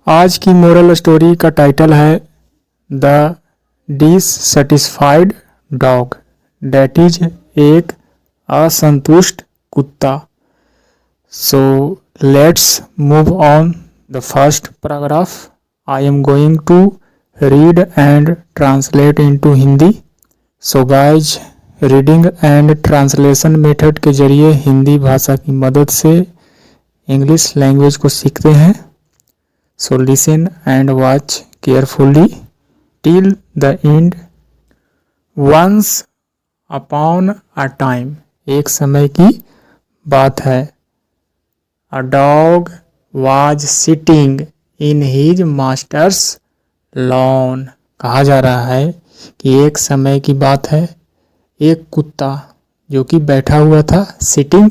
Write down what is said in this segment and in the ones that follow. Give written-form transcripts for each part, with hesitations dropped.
आज की moral story का टाइटल है the dissatisfied dog, that is एक असंतुष्ट कुत्ता। So let's move on the first paragraph. I am going to read and translate into Hindi. So guys, reading and translation method के जरिए हिंदी भाषा की मदद से इंग्लिश लैंग्वेज को सीखते हैं। So listen and watch carefully till the end. Once upon a time, एक समय की बात है। A dog was sitting in his master's lawn. कहा जा रहा है कि एक समय की बात है, एक कुत्ता जो कि बैठा हुआ था। सिटिंग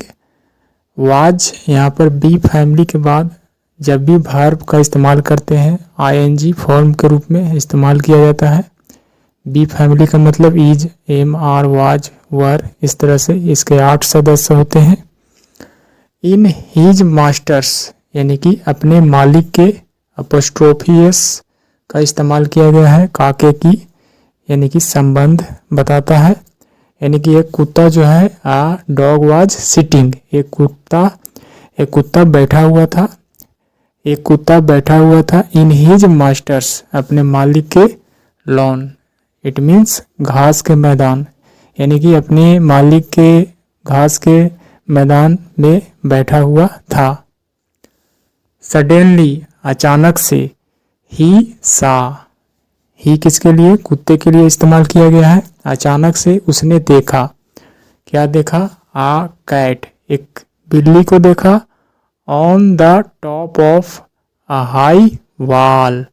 वाज यहाँ पर बी फैमिली के बाद जब भी वर्ब का इस्तेमाल करते हैं आईएनजी फॉर्म के रूप में इस्तेमाल किया जाता है। बी फैमिली का मतलब इज, एम, आर, वाज, वर, इस तरह से इसके 8 सदस्य होते हैं। इन हिज मास्टर्स यानी कि अपने मालिक के, अपोस्ट्रोफियस का इस्तेमाल किया गया है, काके की, यानी कि संबंध बताता है। यानी कि एक कुत्ता जो है, आ डॉग वाज सिटिंग, एक कुत्ता बैठा हुआ था। एक कुत्ता बैठा हुआ था इन हिज मास्टर्स, अपने मालिक के लॉन। इट मीन्स घास के मैदान, यानी कि अपने मालिक के घास के मैदान में बैठा हुआ था। सडनली, अचानक से, ही सा, ही किसके लिए? कुत्ते के लिए इस्तेमाल किया गया है। अचानक से उसने देखा, क्या देखा? आ कैट, एक बिल्ली को देखा। On the top of a high wall,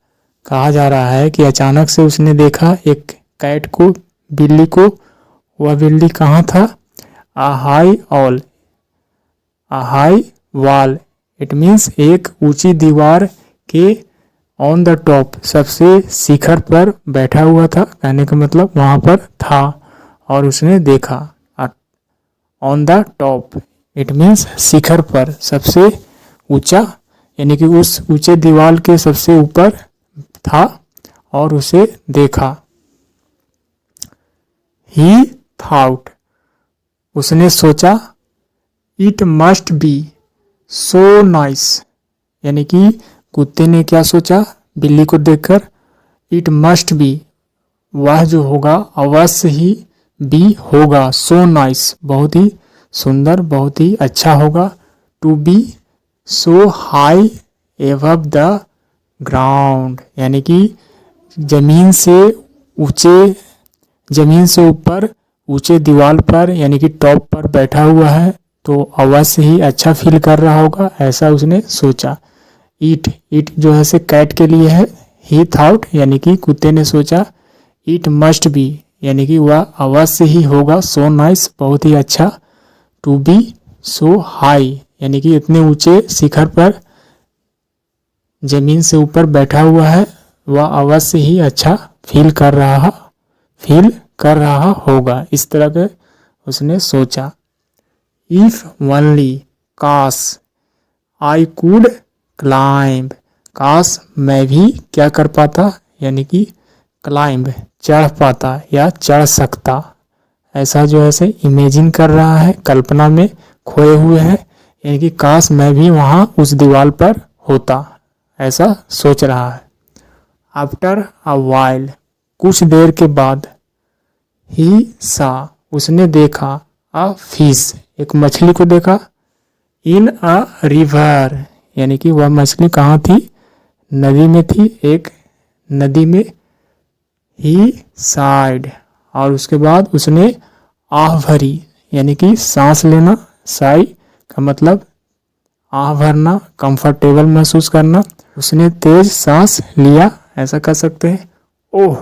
कहा जा रहा है कि अचानक से उसने देखा एक कैट को, बिल्ली को। वह बिल्ली कहाँ था? A high wall, it means एक ऊंची दीवार के ऑन द टॉप, सबसे शिखर पर बैठा हुआ था। कहने का मतलब वहां पर था और उसने देखा। On the top it means शिखर पर, सबसे ऊंचा, यानी कि उस ऊंचे दीवार के सबसे ऊपर था और उसे देखा। ही थॉट, उसने सोचा। It must be so nice, यानी कि कुत्ते ने क्या सोचा बिल्ली को देखकर? इट मस्ट बी, वह जो होगा अवश्य ही, बी होगा, सो नाइस, बहुत ही सुंदर, बहुत ही अच्छा होगा। To be so high above the ground, यानी कि जमीन से ऊपर ऊंचे दीवार पर, यानी कि टॉप पर बैठा हुआ है, तो अवश्य ही अच्छा फील कर रहा होगा, ऐसा उसने सोचा। इट जो है से कैट के लिए है। ही थॉट, यानी कि कुत्ते ने सोचा। इट मस्ट बी, यानी कि वह अवश्य ही होगा, सो नाइस, बहुत ही अच्छा। टू बी सो हाई, यानी कि इतने ऊंचे शिखर पर जमीन से ऊपर बैठा हुआ है, वह अवश्य ही अच्छा फील कर रहा होगा, इस तरह के उसने सोचा। इफ ओनली, काश, आई कुड क्लाइंब, काश मैं भी क्या कर पाता, यानी कि क्लाइंब, चढ़ पाता या चढ़ सकता। ऐसा जो है से इमेजिन कर रहा है, कल्पना में खोए हुए हैं, यानी कि काश मैं भी वहां उस दीवार पर होता, ऐसा सोच रहा है। आफ्टर अ वाइल, कुछ देर के बाद। ही सा, उसने देखा। अ फिश, एक मछली को देखा। इन अ रिवर, यानी कि वह मछली कहाँ थी? नदी में थी, एक नदी में। ही साइड, और उसके बाद उसने आह भरी, यानी कि सांस लेना। साई का मतलब आह भरना, कंफर्टेबल महसूस करना। उसने तेज सांस लिया, ऐसा कह सकते हैं। Oh,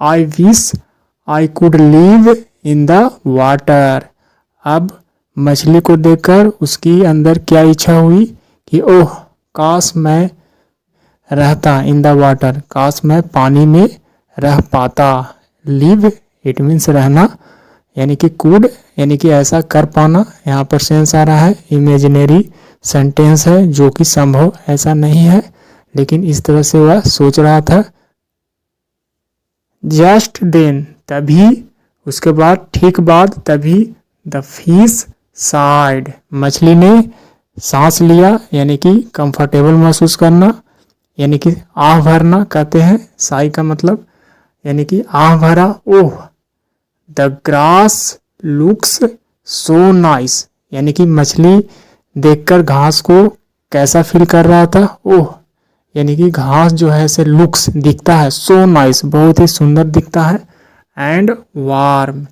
I wish I could live in the water, अब मछली को देखकर उसकी अंदर क्या इच्छा हुई कि ओह, काश मैं रहता इन द वाटर, काश मैं पानी में रह पाता। लिव इट मीन्स रहना, यानी कि कुड, यानी कि ऐसा कर पाना। यहाँ पर सेंस आ रहा है, इमेजिनरी सेंटेंस है जो कि संभव ऐसा नहीं है, लेकिन इस तरह से वह सोच रहा था। जस्ट देन, तभी, उसके बाद ठीक बाद, तभी द फिश साइड, मछली ने सांस लिया, यानी कि कंफर्टेबल महसूस करना, यानी कि आह भरना कहते हैं। साई का मतलब यानी कि आह भरा। Oh, the grass looks so nice, यानी कि मछली देखकर घास को कैसा फील कर रहा था। ओह, यानी कि घास जो है ऐसे लुक्स दिखता है, सो नाइस बहुत ही सुंदर दिखता है, एंड वार्म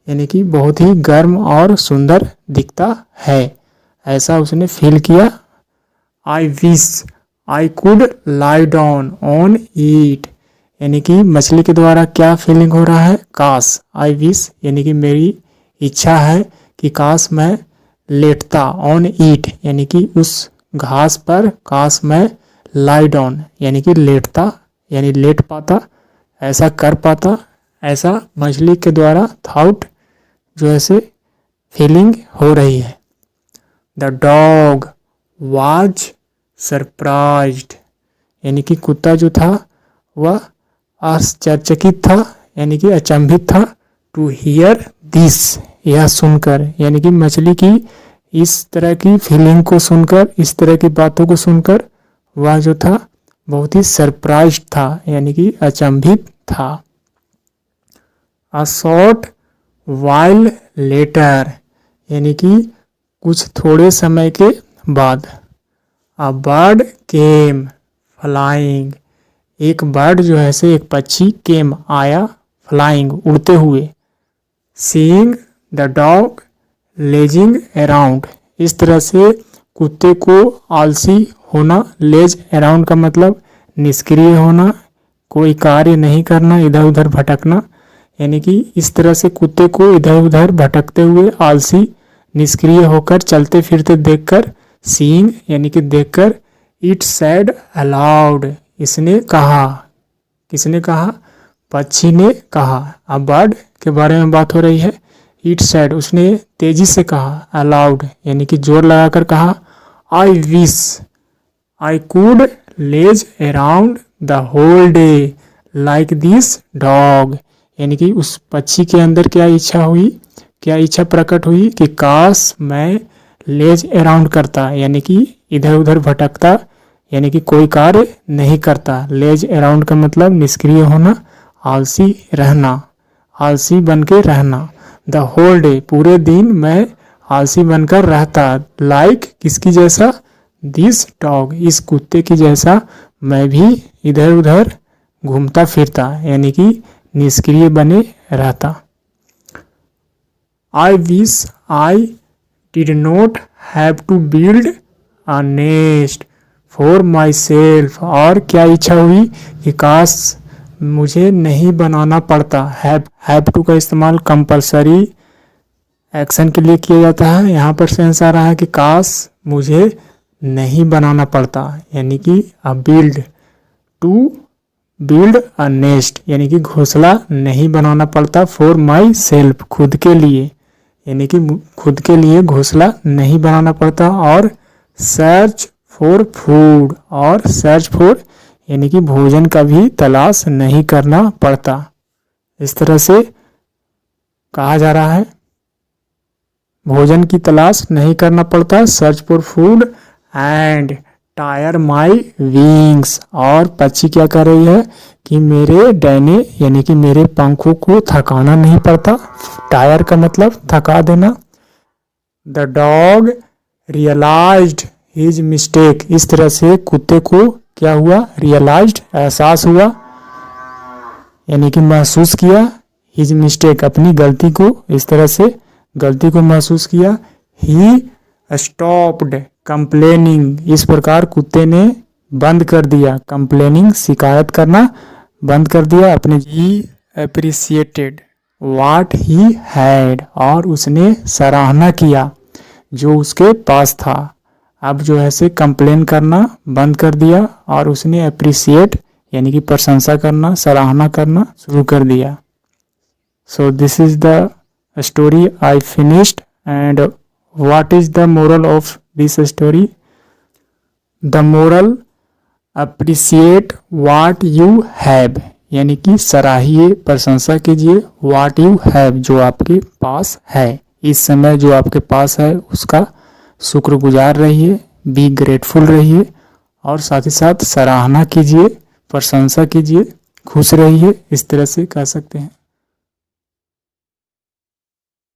यानी कि बहुत ही गर्म और सुंदर दिखता है, ऐसा उसने फील किया। आई wish I could lie down on it, यानी कि मछली के द्वारा क्या फीलिंग हो रहा है, काश। आई विश यानी कि मेरी इच्छा है कि काश मैं लेटता, ऑन ईट यानी कि उस घास पर, काश मैं लाई डाउन यानी कि लेटता, यानी लेट पाता, ऐसा कर पाता, ऐसा मछली के द्वारा थॉट जो ऐसे फीलिंग हो रही है। द डॉग वाज सरप्राइज्ड, यानी कि कुत्ता जो था वह आश्चर्यचकित था, यानी कि अचंभित था। टू हियर दिस, यह सुनकर, यानी कि मछली की इस तरह की फीलिंग को सुनकर, इस तरह की बातों को सुनकर वह जो था बहुत ही सरप्राइज्ड था, यानी कि अचंभित था। अ शॉर्ट वाइल लेटर, यानी कि कुछ थोड़े समय के बाद। अ बर्ड केम फ्लाइंग, एक बर्ड जो है से एक पक्षी केम आया, फ्लाइंग उड़ते हुए। Seeing the dog lazing around, इस तरह से कुत्ते को आलसी होना, लेज अराउंड का मतलब निष्क्रिय होना, कोई कार्य नहीं करना, इधर उधर भटकना, यानी कि इस तरह से कुत्ते को इधर उधर भटकते हुए, आलसी, निष्क्रिय होकर, चलते फिरते देखकर, सीइंग यानी कि देखकर, इट सैड अलाउड, इसने कहा, किसने कहा, पक्षी ने कहा। अब बर्ड के बारे में बात हो रही है। इट सैड, उसने तेजी से कहा, अलाउड यानी कि जोर लगाकर कहा। I wish I could laze around the whole day like this dog, यानी कि उस पक्षी के अंदर क्या इच्छा हुई, क्या इच्छा प्रकट हुई कि काश मैं लेज अराउंड करता, यानी कि इधर उधर भटकता, यानी कि कोई कार्य नहीं करता। लेज अराउंड का मतलब निष्क्रिय होना, आलसी रहना, आलसी बन के रहना। द होल डे, पूरे दिन मैं आलसी बनकर रहता। लाइक किसकी जैसा, दिस डॉग, इस कुत्ते की जैसा मैं भी इधर उधर घूमता फिरता, यानी कि निष्क्रिय बने रहता। I wish I did not have to build a nest for myself, और क्या इच्छा हुई कि काश मुझे नहीं बनाना पड़ता। हैव टू का इस्तेमाल कंपलसरी एक्शन के लिए किया जाता है। यहाँ पर सेंस आ रहा है कि काश मुझे नहीं बनाना पड़ता, यानी कि a build, to build a nest यानी कि घोंसला नहीं बनाना पड़ता। फॉर माई सेल्फ, खुद के लिए, यानी कि खुद के लिए घोंसला नहीं बनाना पड़ता। और सर्च फॉर फूड, और सर्च फॉर यानी कि भोजन का भी तलाश नहीं करना पड़ता। इस तरह से कहा जा रहा है भोजन की तलाश नहीं करना पड़ता, search for food and tyre my wings, और पक्षी क्या कर रही है कि मेरे डैने यानी कि मेरे पंखों को थकाना नहीं पड़ता। टायर का मतलब थका देना। The dog realised his mistake, इस तरह से कुत्ते को क्या हुआ, रियलाइज्ड एहसास हुआ, यानी कि महसूस किया, हिज मिस्टेक अपनी गलती को, इस तरह से गलती को महसूस किया। ही स्टॉप्ड कंप्लेनिंग, इस प्रकार कुत्ते ने बंद कर दिया, कंप्लेनिंग शिकायत करना बंद कर दिया अपने। ही एप्रिसिएटेड व्हाट ही हैड, और उसने सराहना किया जो उसके पास था। अब जो है से कंप्लेन करना बंद कर दिया और उसने अप्रिसिएट यानी कि प्रशंसा करना, सराहना करना शुरू कर दिया। So this is the story I finished, and what is the moral of this story? The moral, appreciate what you have, यानी कि सराहिए, प्रशंसा कीजिए वाट यू हैव, जो आपके पास है। इस समय जो आपके पास है उसका शुक्रगुजार रहिए, बी ग्रेटफुल रहिए, और साथ ही साथ सराहना कीजिए, प्रशंसा कीजिए, खुश रहिए, इस तरह से कह सकते हैं।